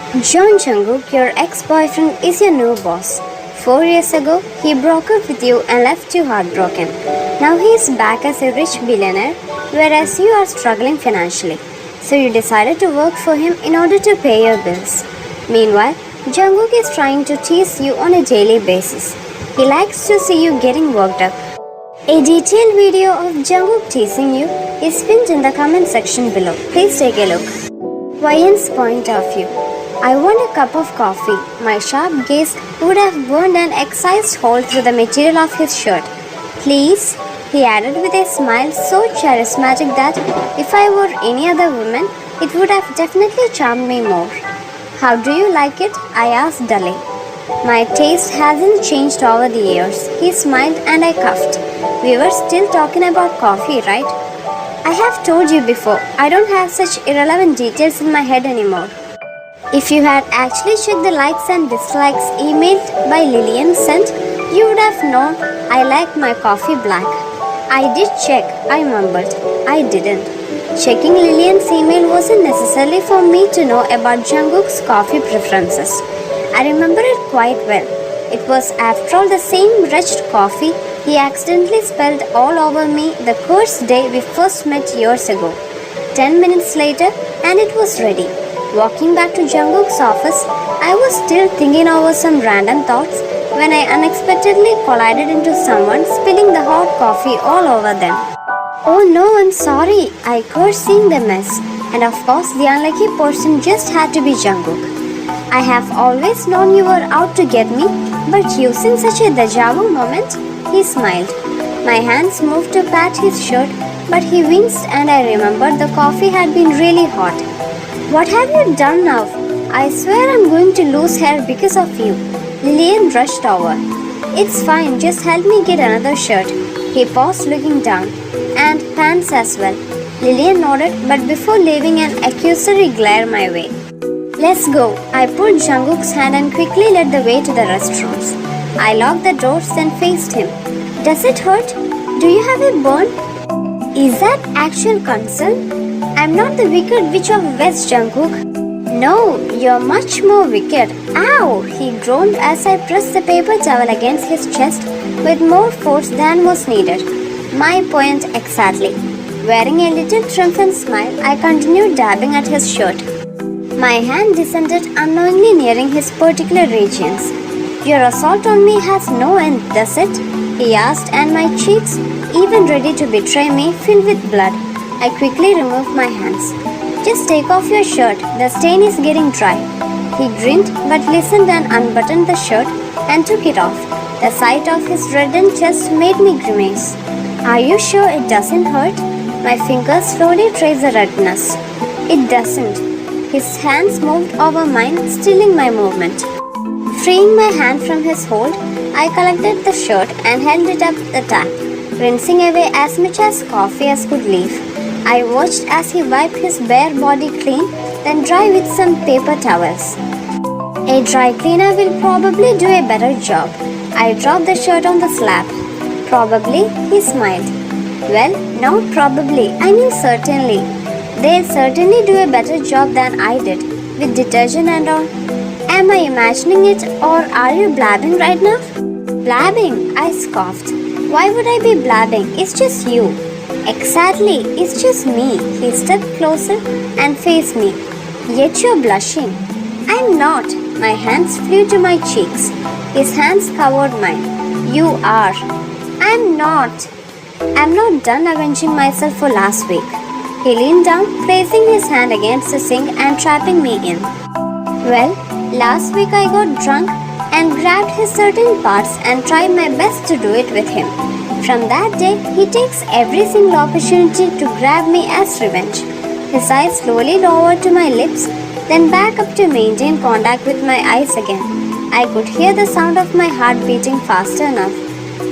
Jungkook, your ex-boyfriend, is your new boss. 4 years ago, he broke up with you and left you heartbroken. Now he is back as a rich billionaire, whereas you are struggling financially. So you decided to work for him in order to pay your bills. Meanwhile, Jungkook is trying to tease you on a daily basis. He likes to see you getting worked up. A detailed video of Jungkook teasing you is pinned in the comment section below. Please take a look. Wyan's point of view. I want a cup of coffee. My sharp gaze would have burned an excised hole through the material of his shirt. Please, he added with a smile so charismatic that if I were any other woman, it would have definitely charmed me more. How do you like it? I asked dully. My taste hasn't changed over the years. He smiled and I coughed. We were still talking about coffee, right? I have told you before, I don't have such irrelevant details in my head anymore. If you had actually checked the likes and dislikes emailed by Lillian sent, you would have known I like my coffee black. I did check, I mumbled. I didn't. Checking Lillian's email wasn't necessarily for me to know about Jungkook's coffee preferences. I remember it quite well. It was after all the same wretched coffee he accidentally spilled all over me the cursed day we first met years ago. 10 minutes later, and it was ready. Walking back to Jungkook's office, I was still thinking over some random thoughts when I unexpectedly collided into someone spilling the hot coffee all over them. Oh no, I'm sorry, I cursed seeing the mess, and of course the unlucky person just had to be Jungkook. I have always known you were out to get me, but using such a deja vu moment, he smiled. My hands moved to pat his shirt, but he winced and I remembered the coffee had been really hot. What have you done now? I swear I'm going to lose hair because of you. Lillian rushed over. It's fine, just help me get another shirt. He paused looking down. And pants as well. Lillian nodded, but before leaving an accusatory glare my way. Let's go. I pulled Jungkook's hand and quickly led the way to the restrooms. I locked the doors and faced him. Does it hurt? Do you have a burn? Is that actual concern? I'm not the wicked witch of West, Jungkook. No, you're much more wicked. Ow! He groaned as I pressed the paper towel against his chest with more force than was needed. My point exactly. Wearing a little triumphant smile, I continued dabbing at his shirt. My hand descended unknowingly nearing his particular regions. Your assault on me has no end, does it? He asked, and my cheeks, even ready to betray me, filled with blood. I quickly removed my hands. Just take off your shirt, the stain is getting dry. He grinned but listened and unbuttoned the shirt and took it off. The sight of his reddened chest made me grimace. Are you sure it doesn't hurt? My fingers slowly traced the redness. It doesn't. His hands moved over mine, stilling my movement. Freeing my hand from his hold, I collected the shirt and held it up the tap, rinsing away as much as coffee as could leave. I watched as he wiped his bare body clean, then dry with some paper towels. A dry cleaner will probably do a better job. I dropped the shirt on the slab. Probably, he smiled. Well, not probably, I mean certainly. They'll certainly do a better job than I did, with detergent and all. Am I imagining it or are you blabbing right now? Blabbing, I scoffed. Why would I be blabbing? It's just you. Exactly, it's just me. He stepped closer and faced me. Yet you're blushing. I'm not. My hands flew to my cheeks. His hands covered mine. You are. I'm not. I'm not done avenging myself for last week. He leaned down, placing his hand against the sink and trapping me in. Well, last week I got drunk and grabbed his certain parts and tried my best to do it with him. From that day, he takes every single opportunity to grab me as revenge. His eyes slowly lowered to my lips, then back up to maintain contact with my eyes again. I could hear the sound of my heart beating faster enough.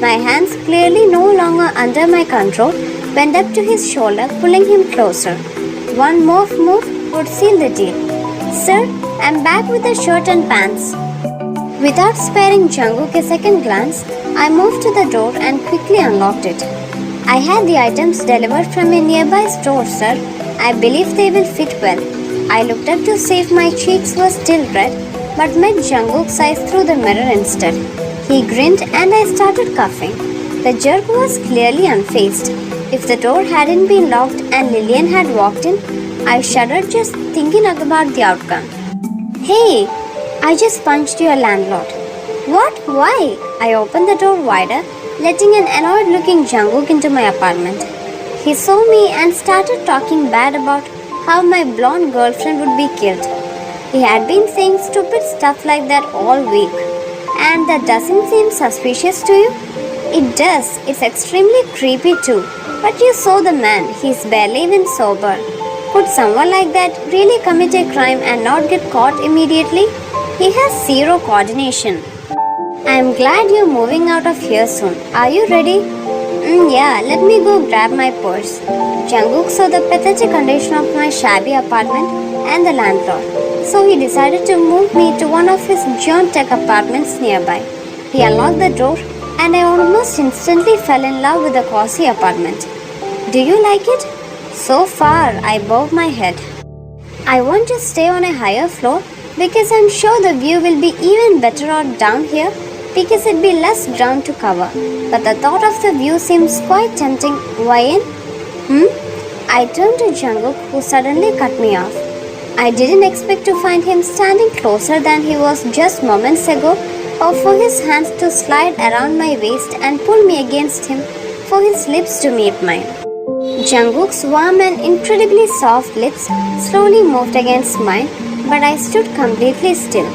My hands, clearly no longer under my control, went up to his shoulder, pulling him closer. One more move would seal the deal. Sir, I'm back with the shirt and pants. Without sparing Jungkook a second glance, I moved to the door and quickly unlocked it. I had the items delivered from a nearby store, sir. I believe they will fit well. I looked up to see if my cheeks were still red, but met Jungkook's eyes through the mirror instead. He grinned and I started coughing. The jerk was clearly unfazed. If the door hadn't been locked and Lillian had walked in, I shuddered just thinking about the outcome. Hey, I just punched your landlord. What? Why? I opened the door wider, letting an annoyed-looking Jungkook into my apartment. He saw me and started talking bad about how my blonde girlfriend would be killed. He had been saying stupid stuff like that all week. And that doesn't seem suspicious to you? It does. It's extremely creepy too. But you saw the man. He's barely even sober. Could someone like that really commit a crime and not get caught immediately? He has zero coordination. I'm glad you're moving out of here soon. Are you ready? Yeah, let me go grab my purse. Jungkook saw the pathetic condition of my shabby apartment and the landlord, so he decided to move me to one of his John Tech apartments nearby. He unlocked the door and I almost instantly fell in love with the cozy apartment. Do you like it? So far, I bowed my head. I want to stay on a higher floor because I'm sure the view will be even better out down here because it'd be less ground to cover. But the thought of the view seems quite tempting. Why? I turned to Jungkook, who suddenly cut me off. I didn't expect to find him standing closer than he was just moments ago, or for his hands to slide around my waist and pull me against him, for his lips to meet mine. Jungkook's warm and incredibly soft lips slowly moved against mine, but I stood completely still.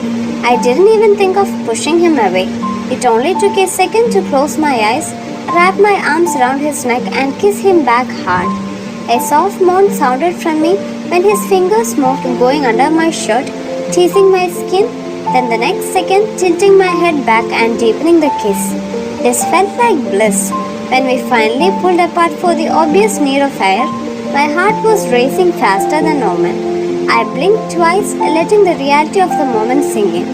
I didn't even think of pushing him away. It only took a second to close my eyes, wrap my arms around his neck and kiss him back hard. A soft moan sounded from me when his fingers moved going under my shirt, teasing my skin, then the next second tilting my head back and deepening the kiss. This felt like bliss. When we finally pulled apart for the obvious need of air, my heart was racing faster than normal. I blinked twice, letting the reality of the moment sink in.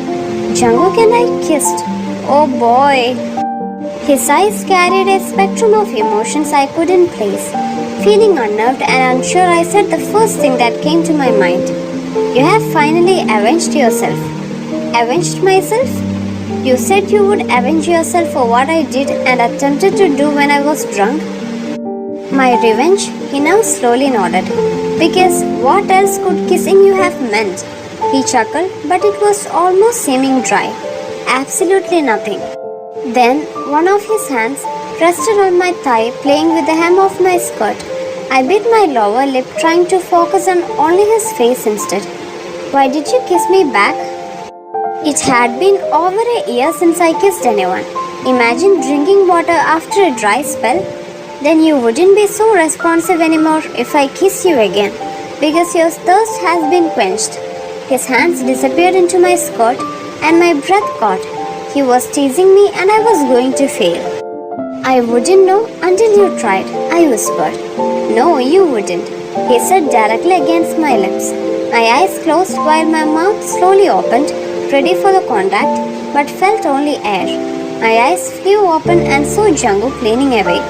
Jungkook and I kissed. Oh boy! His eyes carried a spectrum of emotions I couldn't place. Feeling unnerved and unsure, I said the first thing that came to my mind. You have finally avenged yourself. Avenged myself? You said you would avenge yourself for what I did and attempted to do when I was drunk. My revenge? He now slowly nodded. Because what else could kissing you have meant? He chuckled, but it was almost seeming dry. Absolutely nothing. Then one of his hands rested on my thigh, playing with the hem of my skirt. I bit my lower lip, trying to focus on only his face instead. Why did you kiss me back? It had been over a year since I kissed anyone. Imagine drinking water after a dry spell. Then you wouldn't be so responsive anymore if I kiss you again, because your thirst has been quenched. His hands disappeared into my skirt and my breath caught. He was teasing me and I was going to fail. I wouldn't know until you tried, I whispered. No, you wouldn't. He said directly against my lips. My eyes closed while my mouth slowly opened, ready for the contact, but felt only air. My eyes flew open and saw Jungkook leaning away.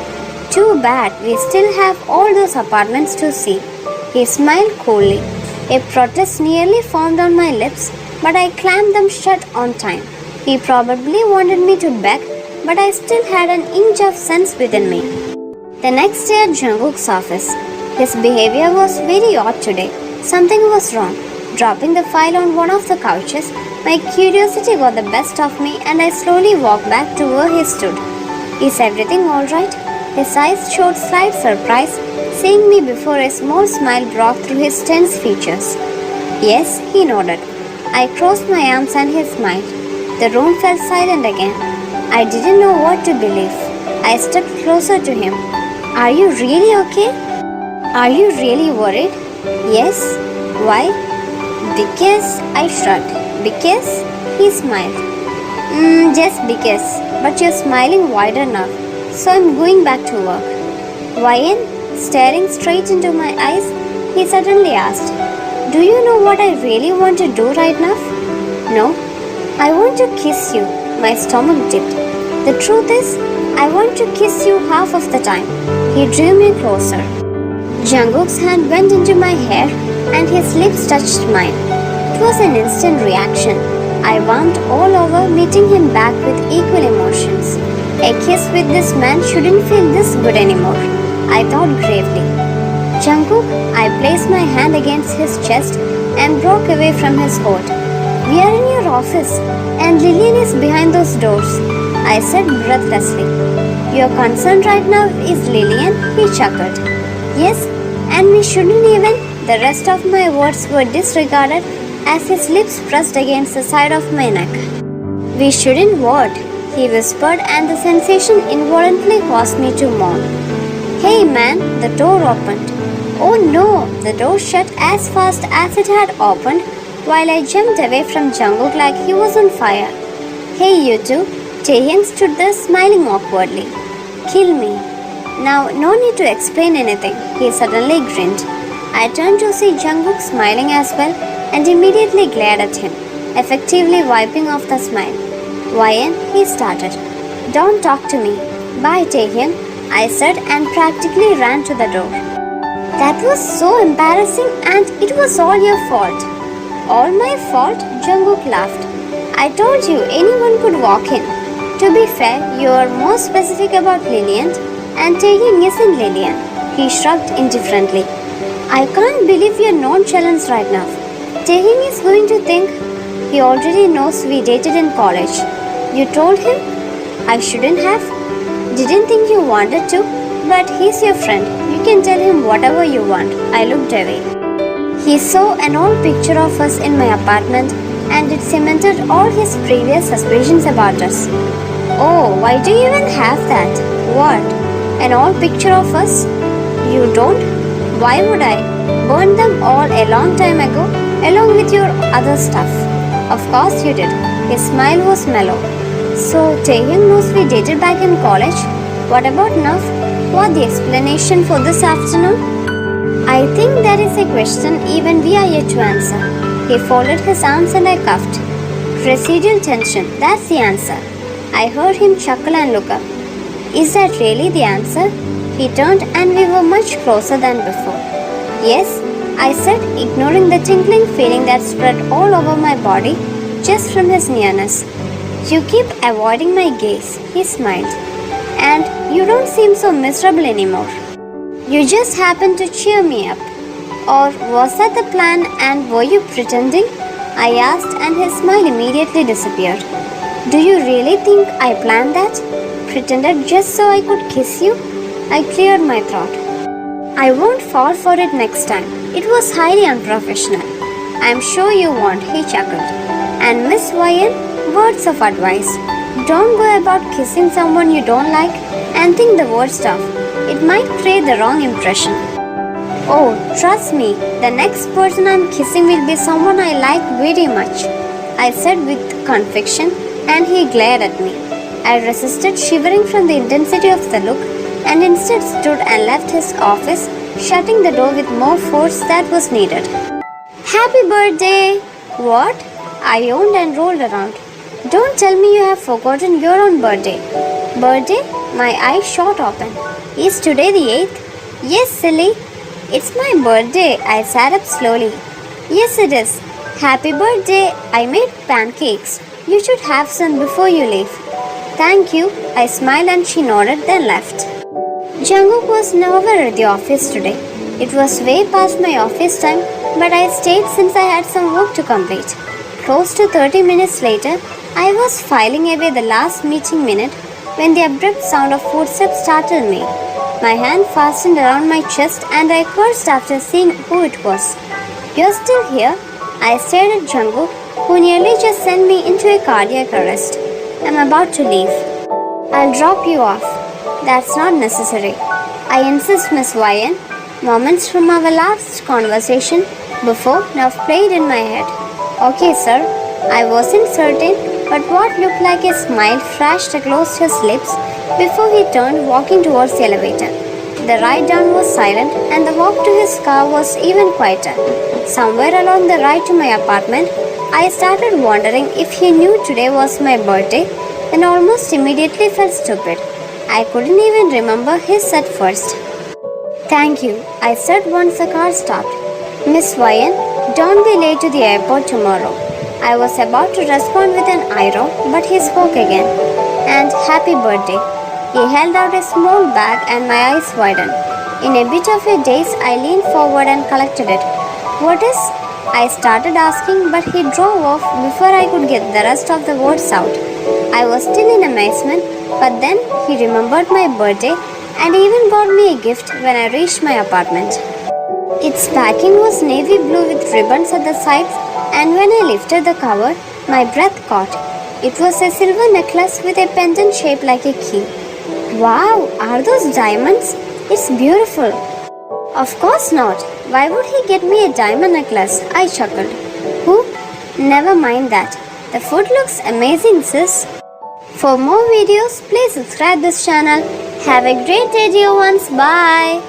Too bad, we still have all those apartments to see. He smiled coolly. A protest nearly formed on my lips, but I clammed them shut on time. He probably wanted me to beg, but I still had an inch of sense within me. The next day at Jungkook's office, his behavior was very odd today. Something was wrong. Dropping the file on one of the couches, my curiosity got the best of me and I slowly walked back to where he stood. Is everything alright? His eyes showed slight surprise, seeing me before a small smile broke through his tense features. Yes, he nodded. I crossed my arms and he smiled. The room fell silent again. I didn't know what to believe. I stepped closer to him. Are you really okay? Are you really worried? Yes. Why? Because, I shrugged. Because? He smiled. Just because. But you're smiling wider now. So I'm going back to work. Why? Staring straight into my eyes, he suddenly asked, Do you know what I really want to do right now? No. I want to kiss you. My stomach dipped. The truth is, I want to kiss you half of the time. He drew me closer. Jungkook's hand went into my hair, and his lips touched mine. It was an instant reaction. I warmed all over, meeting him back with equal emotions. A kiss with this man shouldn't feel this good anymore, I thought gravely. Jungkook, I placed my hand against his chest and broke away from his hold. We are in your office, and Lillian is behind those doors, I said breathlessly. Your concern right now is Lillian, he chuckled. Yes, and we shouldn't even. The rest of my words were disregarded as his lips pressed against the side of my neck. We shouldn't what? He whispered, and the sensation involuntarily caused me to moan. Hey man, the door opened. Oh no, the door shut as fast as it had opened while I jumped away from Jungkook like he was on fire. Hey you two, Taehyung stood there smiling awkwardly. Kill me. Now no need to explain anything, he suddenly grinned. I turned to see Jungkook smiling as well and immediately glared at him, effectively wiping off the smile. Wyan, he started. Don't talk to me. Bye Taehyung, I said and practically ran to the door. That was so embarrassing and it was all your fault. All my fault? Jungkook laughed. I told you anyone could walk in. To be fair, you are more specific about Lillian and Taehyung isn't Lillian. He shrugged indifferently. I can't believe your nonchalance right now. Taehyung is going to think he already knows we dated in college. You told him? I shouldn't have. Didn't think you wanted to, but he's your friend. You can tell him whatever you want. I looked away. He saw an old picture of us in my apartment and it cemented all his previous suspicions about us. Oh, why do you even have that? What? An old picture of us? You don't? Why would I? Burned them all a long time ago, along with your other stuff. Of course you did. His smile was mellow. So, Taehyung knows we dated back in college. What about now? What the explanation for this afternoon? I think that is a question even we are yet to answer. He folded his arms and I cuffed. Residual tension, that's the answer. I heard him chuckle and look up. Is that really the answer? He turned and we were much closer than before. Yes, I said, ignoring the tingling feeling that spread all over my body just from his nearness. You keep avoiding my gaze, he smiled. And you don't seem so miserable anymore. You just happened to cheer me up. Or was that the plan and were you pretending? I asked and his smile immediately disappeared. Do you really think I planned that? Pretended just so I could kiss you? I cleared my throat. I won't fall for it next time. It was highly unprofessional. I'm sure you won't, he chuckled. And Miss Wyan, words of advice. Don't go about kissing someone you don't like and think the worst of. It might create the wrong impression. Oh, trust me, the next person I'm kissing will be someone I like very much, I said with conviction, and he glared at me. I resisted, shivering from the intensity of the look, and instead stood and left his office, shutting the door with more force that was needed. Happy birthday! What? I yawned and rolled around. Don't tell me you have forgotten your own birthday. Birthday? My eyes shot open. Is today the 8th? Yes, silly. It's my birthday. I sat up slowly. Yes, it is. Happy birthday. I made pancakes. You should have some before you leave. Thank you. I smiled and she nodded, then left. Jungkook was nowhere at the office today. It was way past my office time, but I stayed since I had some work to complete. Close to 30 minutes later, I was filing away the last meeting minute when the abrupt sound of footsteps startled me. My hand fastened around my chest and I cursed after seeing who it was. You're still here? I stared at Jungkook, who nearly just sent me into a cardiac arrest. I'm about to leave. I'll drop you off. That's not necessary. I insist, Miss Wyan. Moments from our last conversation before now played in my head. Okay, sir. I wasn't certain, but what looked like a smile flashed across his lips before he turned, walking towards the elevator. The ride down was silent and the walk to his car was even quieter. Somewhere along the ride to my apartment, I started wondering if he knew today was my birthday and almost immediately felt stupid. I couldn't even remember his at first. Thank you, I said once the car stopped. Miss Ryan, don't be late to the airport tomorrow. I was about to respond with an eye roll, but he spoke again. And happy birthday. He held out a small bag and my eyes widened. In a bit of a daze, I leaned forward and collected it. What is? I started asking, but he drove off before I could get the rest of the words out. I was still in amazement, but then he remembered my birthday and even got me a gift when I reached my apartment. Its packing was navy blue with ribbons at the sides, and when I lifted the cover, my breath caught. It was a silver necklace with a pendant shaped like a key. Wow, are those diamonds? It's beautiful. Of course not. Why would he get me a diamond necklace? I chuckled. Who? Never mind that. The food looks amazing, sis. For more videos, please subscribe this channel. Have a great day, dear ones. Bye.